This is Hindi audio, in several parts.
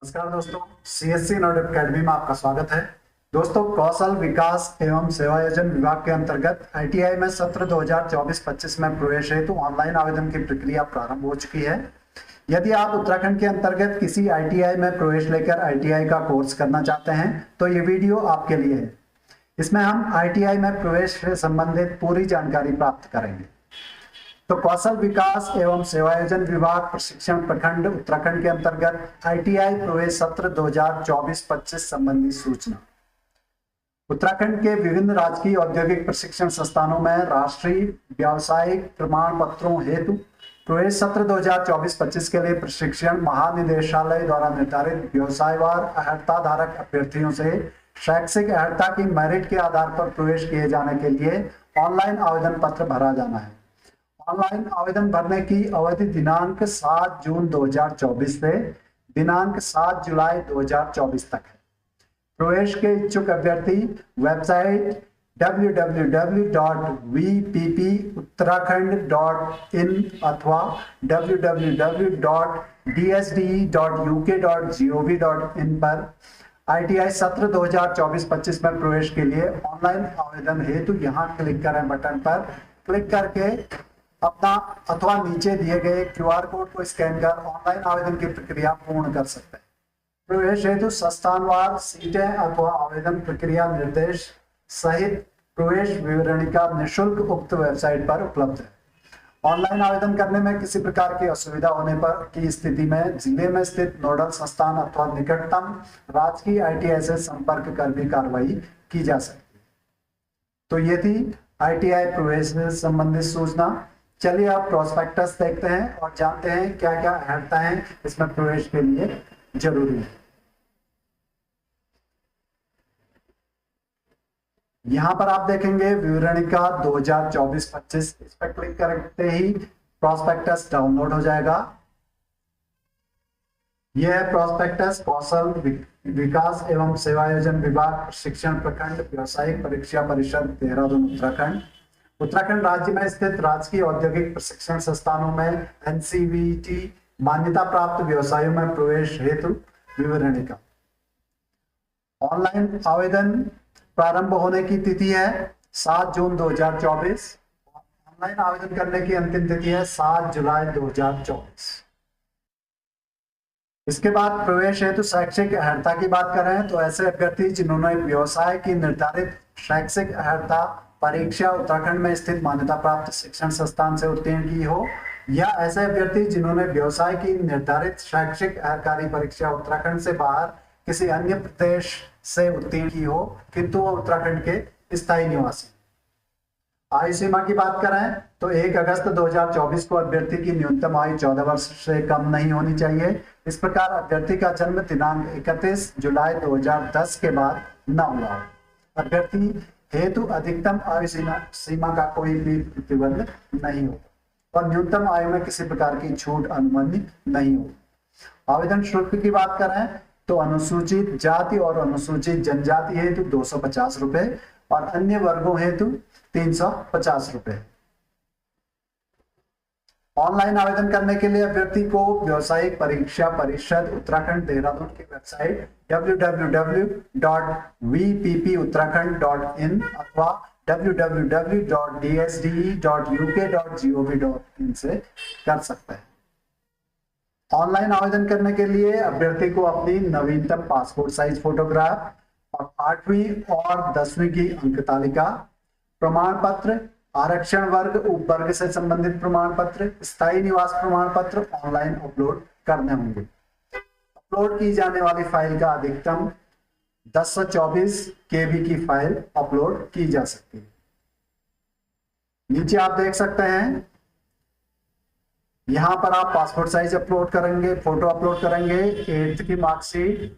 नमस्कार दोस्तों, सीएससी नोड अकेडमी में आपका स्वागत है। दोस्तों, कौशल विकास एवं सेवायोजन विभाग के अंतर्गत आईटीआई में सत्र 2024-25 में प्रवेश हेतु ऑनलाइन आवेदन की प्रक्रिया प्रारंभ हो चुकी है। यदि आप उत्तराखंड के अंतर्गत किसी आईटीआई में प्रवेश लेकर आईटीआई का कोर्स करना चाहते हैं तो ये वीडियो आपके लिए है। इसमें हम आईटीआई में प्रवेश से संबंधित पूरी जानकारी प्राप्त करेंगे। तो कौशल विकास एवं सेवायोजन विभाग प्रशिक्षण प्रखंड उत्तराखंड के अंतर्गत आईटीआई प्रवेश सत्र 2024-25 संबंधी सूचना। उत्तराखंड के विभिन्न राजकीय औद्योगिक प्रशिक्षण संस्थानों में राष्ट्रीय व्यावसायिक प्रमाण पत्रों हेतु प्रवेश सत्र 2024-25 के लिए प्रशिक्षण महानिदेशालय द्वारा निर्धारित व्यवसायवार अर्हता धारक अभ्यर्थियों से शैक्षिक अर्हता की मेरिट के आधार पर प्रवेश किए जाने के लिए ऑनलाइन आवेदन पत्र भरा जाना है। ऑनलाइन आवेदन भरने की अवधि दिनांक 7 जून 2024 से दिनांक 7 जुलाई 2024 तक है। प्रवेश के इच्छुक अभ्यर्थी वेबसाइट www.vpputtarakhand.in अथवा www.dsde.uk.gov.in पर आईटीआई सत्र 2024-25 में प्रवेश के लिए ऑनलाइन आवेदन हेतु यहाँ क्लिक करें बटन पर क्लिक करके अपना अथवा नीचे दिए गए क्यूआर कोड को स्कैन कर ऑनलाइन आवेदन की प्रक्रिया पूर्ण कर सकते हैं। प्रवेश हेतु संस्थानवार सीटें अथवा आवेदन प्रक्रिया निर्देश सहित प्रवेश विवरणिका निःशुल्क उक्त वेबसाइट पर उपलब्ध है। ऑनलाइन आवेदन करने में किसी प्रकार की असुविधा होने पर की स्थिति में जिले में स्थित नोडल संस्थान अथवा निकटतम राजकीय आईटीआई से संपर्क कर भी कार्रवाई की जा सकती है। तो ये थी आईटीआई प्रवेश से संबंधित सूचना। चलिए आप प्रोस्पेक्टस देखते हैं और जानते हैं क्या क्या अर्हताएं इसमें प्रवेश के लिए जरूरी है। यहां पर आप देखेंगे विवरणिका 2024-25, इस पर क्लिक करते ही प्रोस्पेक्टस डाउनलोड हो जाएगा। यह है प्रोस्पेक्टस कौशल विकास एवं सेवायोजन विभाग प्रशिक्षण प्रखंड व्यावसायिक परीक्षा परिषद देहरादून उत्तराखंड। उत्तराखंड राज्य में स्थित राजकीय औद्योगिक प्रशिक्षण संस्थानों में एनसीवीटी मान्यता प्राप्त व्यवसायों में प्रवेश हेतु विवरणिका। ऑनलाइन आवेदन प्रारंभ होने की तिथि है 7 जून 2024। ऑनलाइन आवेदन करने की अंतिम तिथि है 7 जुलाई 2024। इसके बाद प्रवेश हेतु शैक्षिक अर्हता की बात करें तो ऐसे अभ्यर्थी जिन्होंने व्यवसाय की निर्धारित शैक्षिक अर्हता परीक्षा उत्तराखंड में स्थित मान्यता प्राप्त शिक्षण संस्थान से उत्तीर्ण की हो, या ऐसे अभ्यर्थी जिन्होंने व्यवसाय की निर्धारित शैक्षिक अर्हकारी परीक्षा उत्तराखंड से बाहर किसी अन्य प्रदेश से उत्तीर्ण की हो किंतु वो उत्तराखंड के स्थायी निवासी। आयु सीमा की बात करें तो 1 अगस्त 2024 को अभ्यर्थी की न्यूनतम आयु 14 वर्ष से कम नहीं होनी चाहिए। इस प्रकार अभ्यर्थी का जन्म दिनांक 31 जुलाई 2010 के बाद न हुआ हो। अभ्यर्थी हेतु अधिकतम आयु सीमा का कोई भी प्रतिबंध नहीं हो और न्यूनतम आयु में किसी प्रकार की छूट अनुमति नहीं हो। आवेदन शुल्क की बात करें तो अनुसूचित जाति और अनुसूचित जनजाति हेतु 250 रुपए और अन्य वर्गों हेतु 350 रुपए। ऑनलाइन आवेदन करने के लिए अभ्यर्थी को व्यावसायिक परीक्षा परिषद उत्तराखंड देहरादून की वेबसाइट www.vpputtarakhand.in अथवा www.dsde.uk.gov.in से कर सकते हैं। ऑनलाइन आवेदन करने के लिए अभ्यर्थी को अपनी नवीनतम पासपोर्ट साइज फोटोग्राफ और 8वीं और 10वीं की अंक तालिका, प्रमाण पत्र, आरक्षण वर्ग उपवर्ग से संबंधित प्रमाण पत्र, स्थायी निवास प्रमाण पत्र ऑनलाइन अपलोड करने होंगे। अपलोड की जाने वाली फाइल का अधिकतम 1024 KB की फाइल अपलोड की जा सकती है। नीचे आप देख सकते हैं, यहां पर आप पासपोर्ट साइज अपलोड करेंगे, फोटो अपलोड करेंगे, 8th की मार्कशीट,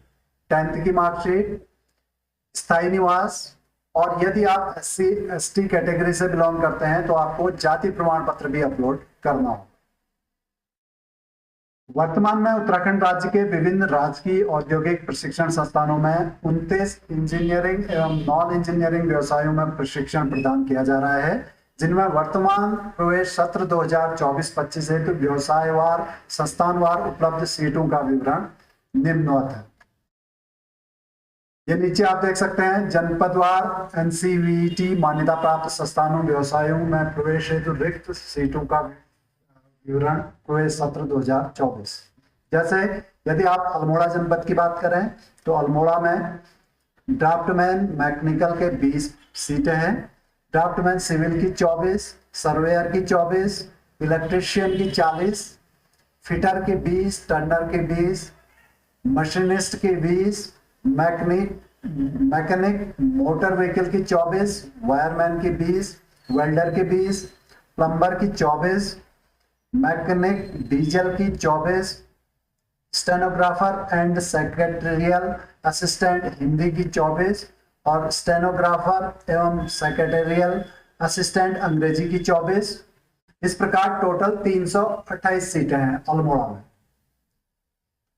10th की मार्कशीट, स्थायी निवास, और यदि आप SC ST कैटेगरी से बिलोंग करते हैं तो आपको जाति प्रमाण पत्र भी अपलोड करना होगा। वर्तमान में उत्तराखंड राज्य के विभिन्न राजकीय औद्योगिक प्रशिक्षण संस्थानों में 29 इंजीनियरिंग एवं नॉन इंजीनियरिंग व्यवसायों में प्रशिक्षण प्रदान किया जा रहा है, जिनमें वर्तमान प्रवेश सत्र 2024-25 हेतु व्यवसायवार संस्थानवार उपलब्ध सीटों का विवरण निम्नवत है। ये नीचे आप देख सकते हैं, जनपदवार एनसीवीटी मान्यता प्राप्त संस्थानों व्यवसायों में प्रवेश हेतु रिक्त सीटों का विवरण प्रवेश सत्र 2024। जैसे यदि आप अल्मोड़ा जनपद की बात करें तो अल्मोड़ा में ड्राफ्टमैन मैकेनिकल के 20 सीटें हैं, ड्राफ्टमैन सिविल की 24, सर्वेयर की 24, इलेक्ट्रीशियन की 40, फिटर की 20, टर्नर की 20, मशीनिस्ट की 20, मैकेनिक मोटर व्हीकल की 24, वायरमैन की 20, वेल्डर की 20, प्लम्बर की 24, मैकेनिक डीजल की 24, stenographer and secretarial assistant Hindi की 24 और स्टेनोग्राफर एवं सेक्रेटरियल असिस्टेंट अंग्रेजी की 24। इस प्रकार टोटल 328 सीटें हैं अल्मोड़ा में।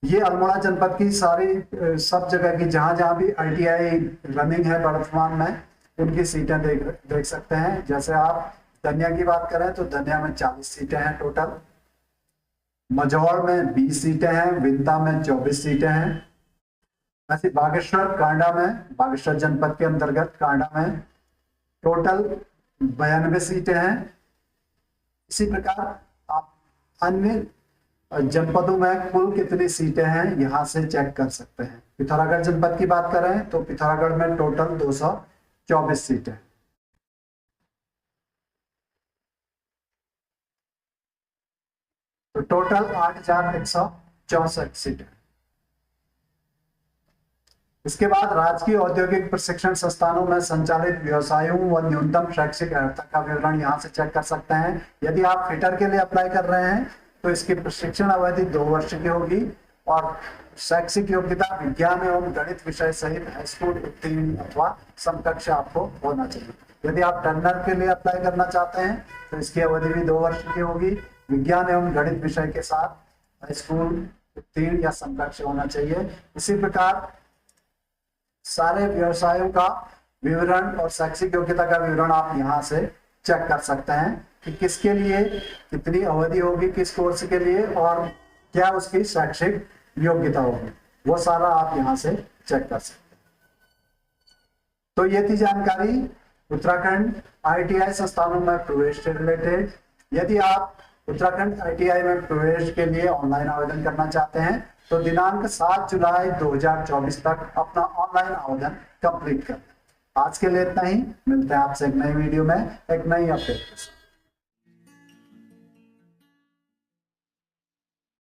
ये अल्मोड़ा जनपद की सारी सब जगह की जहां जहां भी आईटीआई रनिंग है वर्तमान में, उनकी सीटें देख सकते हैं। जैसे आप धनिया की बात करें तो धनिया में 40 सीटें हैं टोटल, मझौड़ में 20 सीटें हैं, विंता में 24 सीटें हैं। ऐसे बागेश्वर कांडा में, बागेश्वर जनपद के अंतर्गत कांडा में टोटल 92 सीटें हैं। इसी प्रकार आप अन्य जनपदों में कुल कितनी सीटें हैं यहां से चेक कर सकते हैं। पिथौरागढ़ जनपद की बात करें तो पिथौरागढ़ में टोटल 224 सीटें। तो टोटल 8,164 सीटें। इसके बाद राजकीय औद्योगिक प्रशिक्षण संस्थानों में संचालित व्यवसायों व न्यूनतम शैक्षिक अर्हता का विवरण यहां से चेक कर सकते हैं। यदि आप फिटर के लिए अप्लाई कर रहे हैं तो इसकी प्रशिक्षण अवधि 2 वर्ष की होगी और शैक्षिक योग्यता विज्ञान एवं गणित विषय सहित हाई स्कूल उत्तीर्ण अथवा समकक्ष आपको होना चाहिए। यदि आप टर्नर के लिए अप्लाई करना चाहते हैं तो इसकी अवधि भी 2 वर्ष की होगी, विज्ञान एवं गणित विषय के साथ हाई स्कूल उत्तीर्ण या समकक्ष होना चाहिए। इसी प्रकार सारे व्यवसायों का विवरण और शैक्षिक योग्यता का विवरण आप यहाँ से चेक कर सकते हैं कि किसके लिए कितनी अवधि होगी, किस कोर्स के लिए और क्या उसकी शैक्षिक योग्यता होगी, वो सारा आप यहाँ से चेक कर सकते हैं। तो ये थी जानकारी उत्तराखंड आईटीआई संस्थानों में प्रवेश से रिलेटेड। यदि आप उत्तराखंड आईटीआई में प्रवेश के लिए ऑनलाइन आवेदन करना चाहते हैं तो दिनांक 7 जुलाई 2024 तक अपना ऑनलाइन आवेदन कंप्लीट करें। आज के लिए इतना ही, मिलते हैं आपसे एक नई वीडियो में एक नई अपडेट के साथ।